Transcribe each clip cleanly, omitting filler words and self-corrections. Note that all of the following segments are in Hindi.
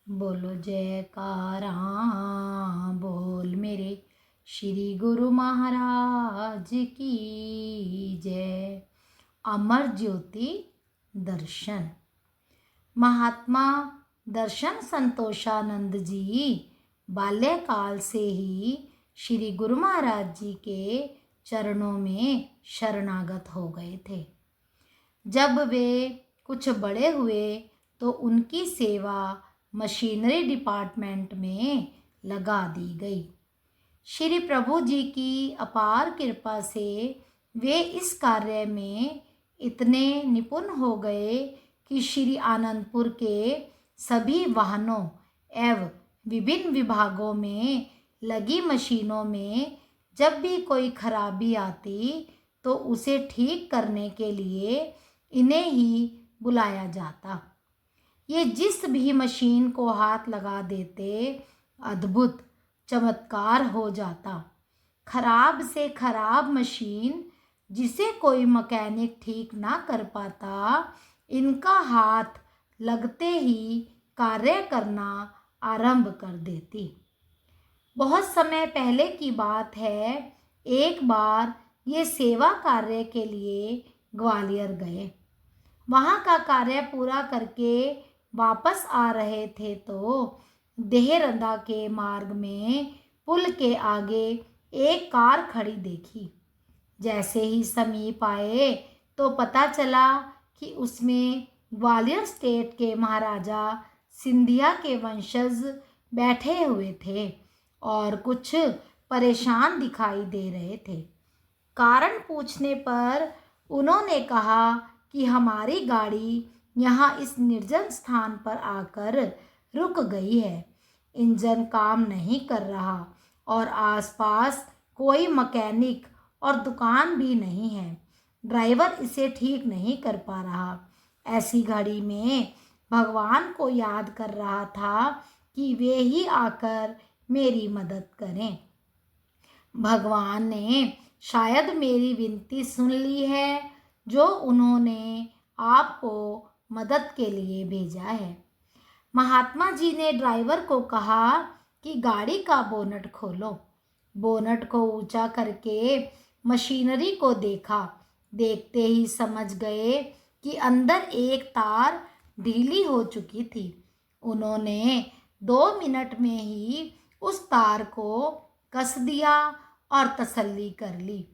बोलो जयकारा, बोल मेरे श्री गुरु महाराज की जय। अमर ज्योति दर्शन। महात्मा दर्शन संतोषानंद जी बाल्यकाल से ही श्री गुरु महाराज जी के चरणों में शरणागत हो गए थे। जब वे कुछ बड़े हुए तो उनकी सेवा मशीनरी डिपार्टमेंट में लगा दी गई। श्री प्रभु जी की अपार कृपा से वे इस कार्य में इतने निपुण हो गए कि श्री आनंदपुर के सभी वाहनों एवं विभिन्न विभागों में लगी मशीनों में जब भी कोई खराबी आती तो उसे ठीक करने के लिए इन्हें ही बुलाया जाता। ये जिस भी मशीन को हाथ लगा देते अद्भुत चमत्कार हो जाता। खराब से खराब मशीन जिसे कोई मैकेनिक ठीक ना कर पाता, इनका हाथ लगते ही कार्य करना आरंभ कर देती। बहुत समय पहले की बात है, एक बार ये सेवा कार्य के लिए ग्वालियर गए। वहाँ का कार्य पूरा करके वापस आ रहे थे तो देहरंदा के मार्ग में पुल के आगे एक कार खड़ी देखी। जैसे ही समीप आए तो पता चला कि उसमें ग्वालियर स्टेट के महाराजा सिंधिया के वंशज बैठे हुए थे और कुछ परेशान दिखाई दे रहे थे। कारण पूछने पर उन्होंने कहा कि हमारी गाड़ी यहाँ इस निर्जन स्थान पर आकर रुक गई है। इंजन काम नहीं कर रहा और आसपास कोई मैकेनिक और दुकान भी नहीं है। ड्राइवर इसे ठीक नहीं कर पा रहा। ऐसी घड़ी में भगवान को याद कर रहा था कि वे ही आकर मेरी मदद करें। भगवान ने शायद मेरी विनती सुन ली है, जो उन्होंने आपको मदद के लिए भेजा है। महात्मा जी ने ड्राइवर को कहा कि गाड़ी का बोनट खोलो। बोनट को ऊंचा करके मशीनरी को देखा। देखते ही समझ गए कि अंदर एक तार ढीली हो चुकी थी। उन्होंने 2 मिनट में ही उस तार को कस दिया और तसल्ली कर ली।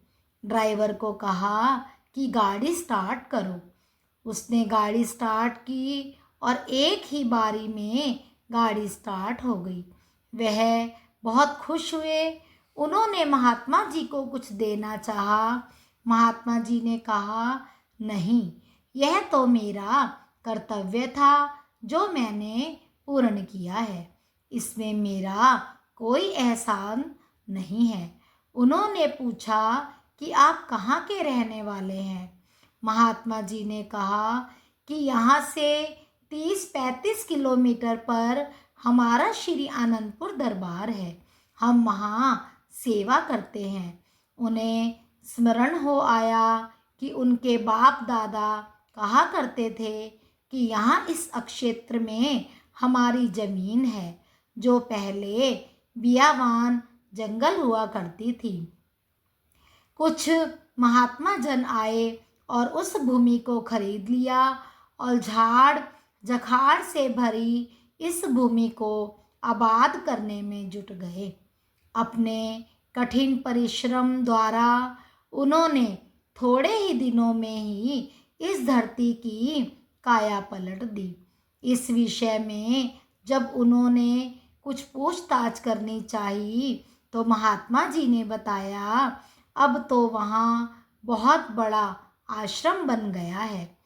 ड्राइवर को कहा कि गाड़ी स्टार्ट करो। उसने गाड़ी स्टार्ट की और एक ही बारी में गाड़ी स्टार्ट हो गई। वह बहुत खुश हुए। उन्होंने महात्मा जी को कुछ देना चाहा। महात्मा जी ने कहा, नहीं, यह तो मेरा कर्तव्य था जो मैंने पूर्ण किया है। इसमें मेरा कोई एहसान नहीं है। उन्होंने पूछा कि आप कहाँ के रहने वाले हैं? महात्मा जी ने कहा कि यहाँ से 30-35 किलोमीटर पर हमारा श्री आनंदपुर दरबार है। हम वहाँ सेवा करते हैं। उन्हें स्मरण हो आया कि उनके बाप दादा कहा करते थे कि यहाँ इस अक्षेत्र में हमारी ज़मीन है, जो पहले बियावान जंगल हुआ करती थी। कुछ महात्मा जन आए और उस भूमि को खरीद लिया और झाड़ झखाड़ से भरी इस भूमि को आबाद करने में जुट गए। अपने कठिन परिश्रम द्वारा उन्होंने थोड़े ही दिनों में ही इस धरती की काया पलट दी। इस विषय में जब उन्होंने कुछ पूछताछ करनी चाहिए तो महात्मा जी ने बताया, अब तो वहाँ बहुत बड़ा आश्रम बन गया है।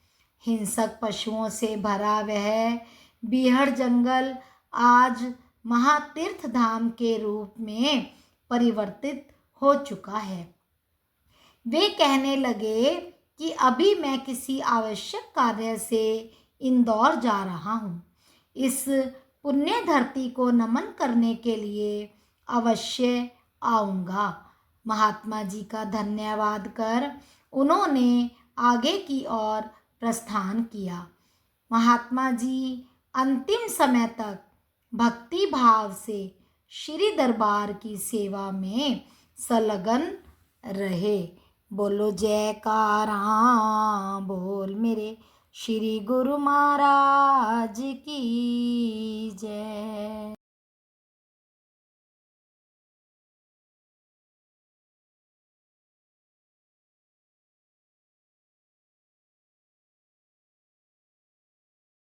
हिंसक पशुओं से भरा वह बीहड़ जंगल आज महातीर्थ धाम के रूप में परिवर्तित हो चुका है। वे कहने लगे कि अभी मैं किसी आवश्यक कार्य से इंदौर जा रहा हूँ। इस पुण्य धरती को नमन करने के लिए अवश्य आऊँगा। महात्मा जी का धन्यवाद कर उन्होंने आगे की ओर प्रस्थान किया। महात्मा जी अंतिम समय तक भक्ति भाव से श्री दरबार की सेवा में संलग्न रहे। बोलो जयकारा बोल मेरे श्री गुरु महाराज की